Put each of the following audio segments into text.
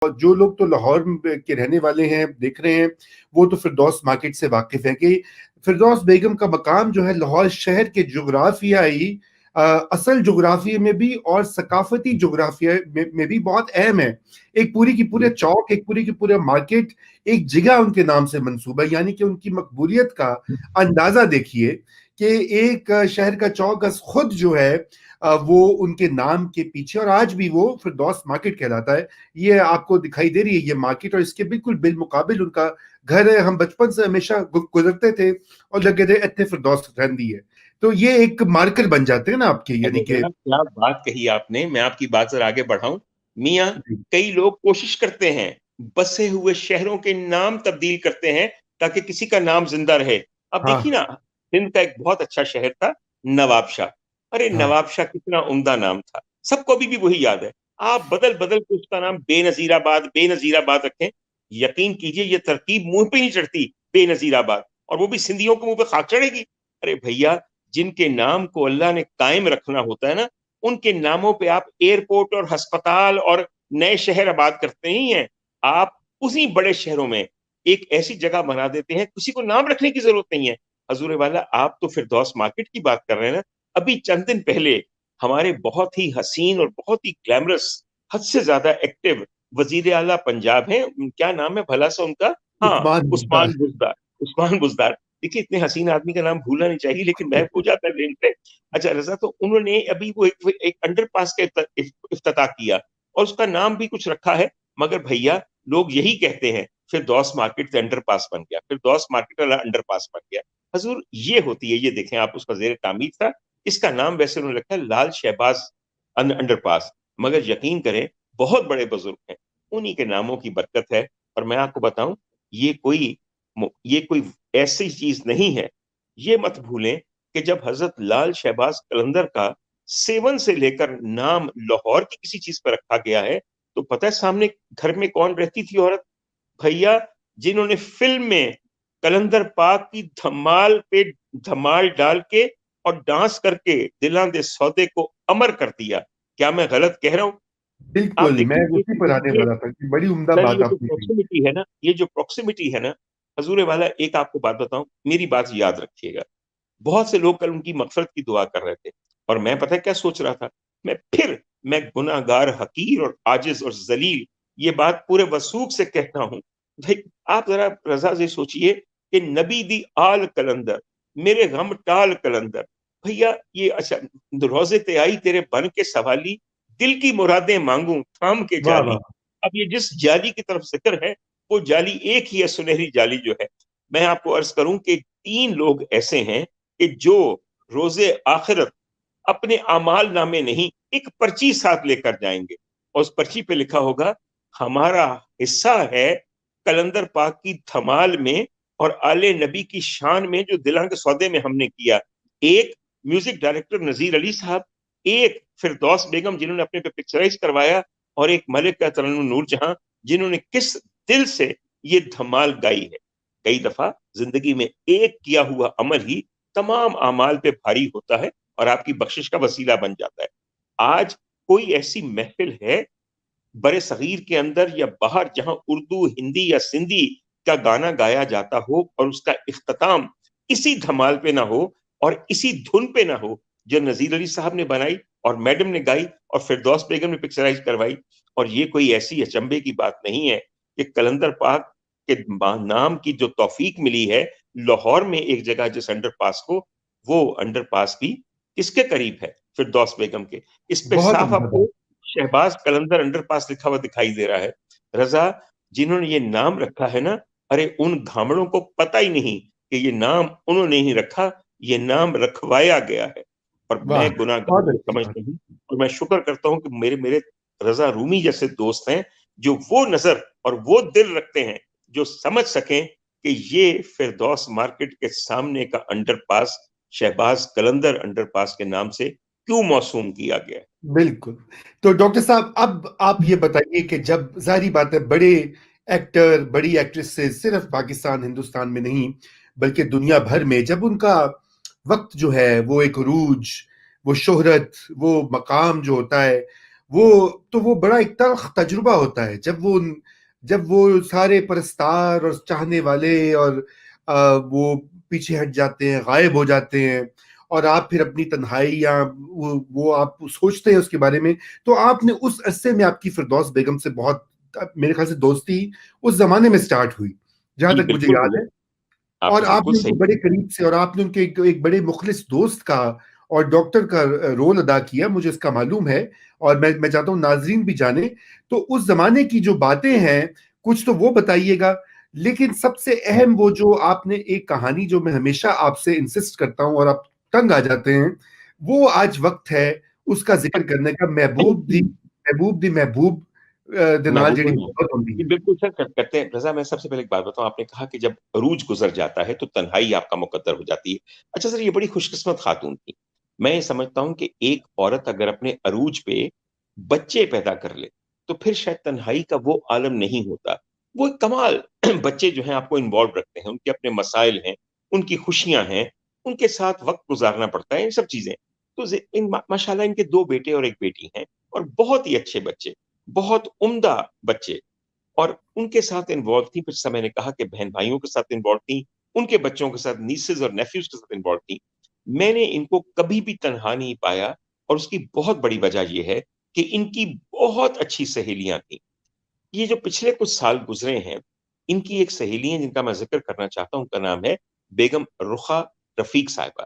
اور جو لوگ تو لاہور کے رہنے والے ہیں دیکھ رہے ہیں وہ تو فردوس مارکیٹ سے واقف ہیں کہ فردوس بیگم کا مقام جو ہے لاہور شہر کے جغرافیائی اصل جغرافیے میں بھی اور ثقافتی جغرافیہ میں بھی بہت اہم ہے. ایک پوری کی پورے چوک، ایک پوری کی پورے مارکیٹ ایک جگہ ان کے نام سے منسوب ہے. یعنی کہ ان کی مقبولیت کا اندازہ دیکھیے کہ ایک شہر کا چوک از خود جو ہے وہ ان کے نام کے پیچھے، اور آج بھی وہ فردوس مارکیٹ کہلاتا ہے. یہ آپ کو دکھائی دے رہی ہے یہ مارکیٹ، اور اس کے بالکل بالمقابل ان کا گھر ہے. ہم بچپن سے ہمیشہ گزرتے تھے اور لگے تھے اتنے فردوس رہندی ہے. تو یہ ایک مارکر بن جاتے ہیں نا آپ کے، یعنی کہ کیا بات کہی آپ نے. میں آپ کی بات ذرا آگے بڑھاؤں. میاں کئی لوگ کوشش کرتے ہیں بسے ہوئے شہروں کے نام تبدیل کرتے ہیں تاکہ کسی کا نام زندہ رہے. اب دیکھیے نا، سندھ کا ایک بہت اچھا شہر تھا نواب شاہ. ارے نواب شاہ کتنا عمدہ نام تھا، سب کو بھی وہی یاد ہے. آپ بدل بدل کے اس کا نام بے نظیر آباد رکھیں، یقین کیجئے یہ ترکیب منہ پہ نہیں چڑھتی. بے نظیر آباد، اور وہ بھی سندھیوں کے منہ پہ خاک چڑھے گی. ارے بھیا، جن کے نام کو اللہ نے قائم رکھنا ہوتا ہے نا، ان کے ناموں پہ آپ ایئرپورٹ اور ہسپتال اور نئے شہر آباد کرتے ہی ہیں. آپ اسی بڑے شہروں میں ایک ایسی جگہ بنا دیتے ہیں، کسی کو نام رکھنے کی ضرورت نہیں ہے. حضور والا، آپ تو فردوس مارکیٹ کی بات کر رہے ہیں نا. ابھی چند دن پہلے ہمارے بہت ہی حسین اور بہت ہی گلیمرس، حد سے زیادہ ایکٹیو وزیر اعلیٰ پنجاب ہیں، کیا نام ہے بھلا سا ان کا؟ ہاں، عثمان بزدار. دیکھیے، اتنے حسین آدمی کا نام بھولنا نہیں چاہیے، لیکن میں ہو جاتا ہے ذہن پہ. اچھا رضا، تو انہوں نے ابھی وہ ایک انڈر پاس کا افتتاح کیا اور اس کا نام بھی کچھ رکھا ہے. مگر بھیا، لوگ یہی کہتے ہیں فردوس مارکیٹ سے انڈر پاس بن گیا، فردوس مارکیٹ والا انڈر پاس بن گیا. حضور یہ ہوتی ہے، یہ دیکھیں آپ، اس کا زیر تعمیر تھا. اس کا نام ویسے انہوں نے رکھا ہے لال شہباز انڈر پاس. مگر یقین کریں، بہت بڑے بزرگ ہیں، انہی کے ناموں کی برکت ہے. اور میں آپ کو بتاؤں، یہ کوئی ایسی چیز نہیں ہے. یہ مت بھولیں کہ جب حضرت لال شہباز قلندر کا 7 سے لے کر نام لاہور کی کسی چیز پر رکھا گیا ہے، تو پتہ ہے سامنے گھر میں کون رہتی تھی عورت؟ بھیا، جنہوں نے فلم میں قلندر پاک کی دھمال پہ دھمال ڈال کے اور ڈانس کر کے دلاں دے سودے کو امر کر دیا. کیا میں غلط کہہ رہا ہوں؟ آپ بالکل، میں دیکھیں اسی پر آنے والا تھا کہ بڑی عمدہ سر، بات یہ جو آپ نے کہی. پروکسیمٹی ہے نا، یہ جو پروکسیمٹی ہے نا، حضور والا، ایک آپ کو بات بتاؤں، میری بات یاد رکھیے گا. بہت سے لوگ کل ان کی مغفرت کی دعا کر رہے تھے، اور میں پتہ کیا سوچ رہا تھا؟ میں گناہ گار، حقیر اور عاجز اور ذلیل، یہ بات پورے وثوق سے کہتا ہوں. آپ ذرا رضا سے سوچئے کہ نبی دی آل قلندر، میرے غم ٹال قلندر. بھیا، یہ اچھا، روزے تے آئی تیرے بن کے سوالی، دل کی مرادیں مانگوں تھام کے واہ جالی. واہ. اب یہ جس جالی کی طرف ذکر ہے، وہ جالی ایک ہی ہے، سنہری جالی جو ہے. میں آپ کو عرض کروں کہ 3 لوگ ایسے ہیں کہ جو روزے آخرت اپنے اعمال نامے نہیں، ایک پرچی ساتھ لے کر جائیں گے، اور اس پرچی پہ لکھا ہوگا ہمارا حصہ ہے قلندر پاک کی دھمال میں اور آل نبی کی شان میں جو دلاں کے سودے میں ہم نے کیا. ایک میوزک ڈائریکٹر نذیر علی صاحب، ایک فردوس بیگم جنہوں نے اپنے پہ پکچرائز کروایا، اور ایک ملکہ ترنم نور جہاں جنہوں نے کس دل سے یہ دھمال گائی ہے. کئی دفعہ زندگی میں ایک کیا ہوا عمل ہی تمام اعمال پہ بھاری ہوتا ہے اور آپ کی بخشش کا وسیلہ بن جاتا ہے. آج کوئی ایسی محفل ہے برے صغیر کے اندر یا باہر جہاں اردو، ہندی یا سندھی کا گانا گایا جاتا ہو اور اس کا اختتام اسی دھمال پہ نہ ہو اور اسی دھن پہ نہ ہو جو نذیر علی صاحب نے بنائی اور میڈم نے گائی اور فردوس بیگم نے پکچرائز کروائی؟ اور یہ کوئی ایسی اچنبے کی بات نہیں ہے کہ قلندر پاک کے نام کی جو توفیق ملی ہے لاہور میں ایک جگہ جس انڈر پاس کو، وہ انڈر پاس بھی کس کے قریب ہے؟ فردوس بیگم کے. اس پہ بہت صاف عمدہ آپ کو بات. شہباز قلندر انڈر پاس لکھا ہوا دکھائی دے رہا ہے. رضا، جنہوں نے یہ نام رکھا ہے نا، ارے ان گھامڑوں کو پتہ ہی نہیں کہ یہ نام انہوں نے ہی رکھا، یہ نام رکھوایا گیا ہے. اور میں واہ، گناہ گار بہت کو اچھی بات. سمجھتا ہوں، اور میں شکر کرتا ہوں کہ میرے رضا رومی جیسے دوست ہیں جو وہ نظر اور وہ دل رکھتے ہیں جو سمجھ سکیں کہ یہ فردوس مارکیٹ کے سامنے کا انڈر پاس شہباز قلندر انڈر پاس کے نام سے کیوں موسوم کیا گیا ہے. بالکل. تو ڈاکٹر صاحب، اب آپ یہ بتائیے کہ جب ظاہری بات ہے بڑے ایکٹر، بڑی ایکٹریس سے صرف پاکستان ہندوستان میں نہیں بلکہ دنیا بھر میں جب ان کا وقت جو ہے وہ ایک عروج، وہ شہرت، وہ مقام جو ہوتا ہے وہ بڑا ایک تلخ تجربہ ہوتا ہے جب وہ سارے پرستار اور چاہنے والے اور وہ پیچھے ہٹ جاتے ہیں، غائب ہو جاتے ہیں، اور آپ پھر اپنی تنہائی یا وہ آپ سوچتے ہیں اس کے بارے میں. تو آپ نے اس عرصے میں آپ کی فردوس بیگم سے بہت، میرے خیال سے دوستی اس زمانے میں سٹارٹ ہوئی جہاں جی تک مجھے بالکل یاد ہوئی، ہے. آپ اور نے آپ بالکل نے ان کو صحیح بڑے کہا۔ قریب سے، اور آپ نے ان کے ایک بڑے مخلص دوست کا اور ڈاکٹر کا رول ادا کیا، مجھے اس کا معلوم ہے، اور میں چاہتا ہوں ناظرین بھی جانیں. تو اس زمانے کی جو باتیں ہیں کچھ تو وہ بتائیے گا، لیکن سب سے اہم وہ جو آپ نے ایک کہانی جو میں ہمیشہ آپ سے انسسٹ کرتا ہوں اور آپ تنگ آ جاتے ہیں، وہ آج وقت ہے اس کا ذکر کرنے کا. محبوب دے نال محبوب جڑی نے محبت ہوندی جی ہے. بالکل سر کرتے ہیں رضا. میں سب سے پہلے ایک بات بتاؤں، آپ نے کہا کہ جب عروج گزر جاتا ہے تو تنہائی آپ کا مقدر ہو جاتی ہے. اچھا سر، یہ بڑی خوش قسمت خاتون تھی. میں یہ سمجھتا ہوں کہ ایک عورت اگر اپنے عروج پہ بچے پیدا کر لے تو پھر شاید تنہائی کا وہ عالم نہیں ہوتا. وہ ایک کمال بچے جو ہیں آپ کو انوالو رکھتے ہیں، ان کے اپنے مسائل ہیں، ان کی خوشیاں ہیں، ان کے ساتھ وقت گزارنا پڑتا ہے، یہ سب چیزیں. تو ماشاء اللہ ان کے 2 بیٹے اور 1 بیٹی ہیں، اور بہت ہی اچھے بچے، بہت عمدہ بچے. اور ان کے ساتھ انوالو تھی. پھر سے میں نے کہا کہ بہن بھائیوں کے ساتھ انوالو تھی، ان کے بچوں کے ساتھ، نیسز اور نیفیوز کے ساتھ انوالو تھی. میں نے ان کو کبھی بھی تنہا نہیں پایا، اور اس کی بہت بڑی وجہ یہ ہے کہ ان کی بہت اچھی سہیلیاں تھیں. یہ جو پچھلے کچھ سال گزرے ہیں، ان کی ایک سہیلی ہیں جن کا میں ذکر کرنا چاہتا ہوں، ان کا نام ہے بیگم رخا رفیق صاحبہ.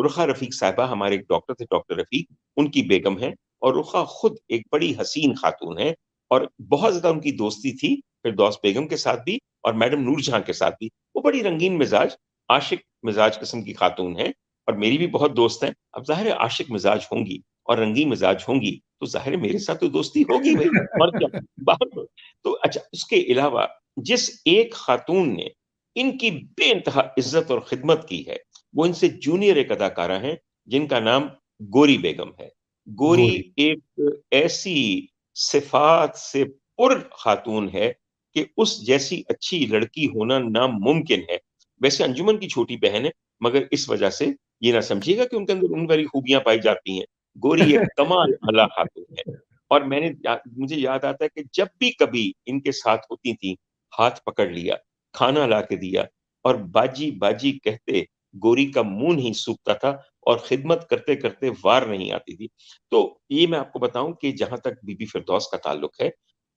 رخا رفیق صاحبہ ہمارے ایک ڈاکٹر تھے، ڈاکٹر رفیق، ان کی بیگم ہیں. اور رخا خود ایک بڑی حسین خاتون ہے، اور بہت زیادہ ان کی دوستی تھی فردوس بیگم کے ساتھ بھی اور میڈم نور جہاں کے ساتھ بھی. وہ بڑی رنگین مزاج، عاشق مزاج قسم کی خاتون ہیں، اور میری بھی بہت دوست ہیں. اب ظاہر ہے عاشق مزاج ہوں گی اور رنگین مزاج ہوں گی تو ظاہر ہے میرے ساتھ تو دوستی ہوگی بھائی، اور کیا بات ہو. تو اچھا، اس کے علاوہ جس ایک خاتون نے ان کی بے انتہا عزت اور خدمت کی ہے، وہ ان سے جونیئر ایک اداکارہ ہیں جن کا نام گوری بیگم ہے. گوری گوری. ایک ایسی صفات سے پر خاتون ہے کہ اس جیسی اچھی لڑکی ہونا ناممکن ہے. ویسے انجمن کی چھوٹی بہن ہے، مگر اس وجہ سے یہ نہ سمجھیے گا کہ ان کے اندر ان والی خوبیاں پائی جاتی ہیں. گوری ایک کمال اعلی خاتون ہے. اور مجھے یاد آتا ہے کہ جب بھی کبھی ان کے ساتھ ہوتی تھی، ہاتھ پکڑ لیا، کھانا لا کے دیا، اور باجی باجی کہتے گوری کا منہ نہیں سوکھتا تھا، اور خدمت کرتے کرتے وار نہیں آتی تھی. تو یہ میں آپ کو بتاؤں کہ جہاں تک بی بی فردوس کا تعلق ہے،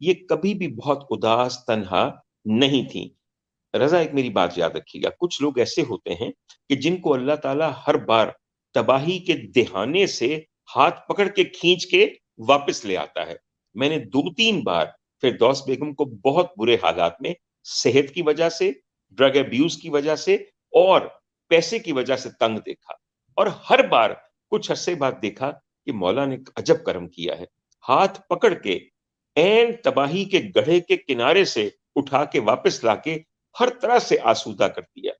یہ کبھی بھی بہت اداس تنہا نہیں تھی. رضا ایک میری بات یاد رکھیے گا، کچھ لوگ ایسے ہوتے ہیں کہ جن کو اللہ تعالیٰ ہر بار تباہی کے دہانے سے ہاتھ پکڑ کے کھینچ کے واپس لے آتا ہے. میں نے 2-3 بار فردوس بیگم کو بہت برے حالات میں صحت کی وجہ سے، ڈرگ ابیوز کی وجہ سے اور پیسے کی وجہ سے تنگ دیکھا، اور ہر بار کچھ عرصے بعد دیکھا کہ مولا نے عجب کرم کیا ہے، ہاتھ پکڑ کے این تباہی کے گڑھے کے کنارے سے اٹھا کے واپس لا کے ہر طرح سے آسودہ کر دیا.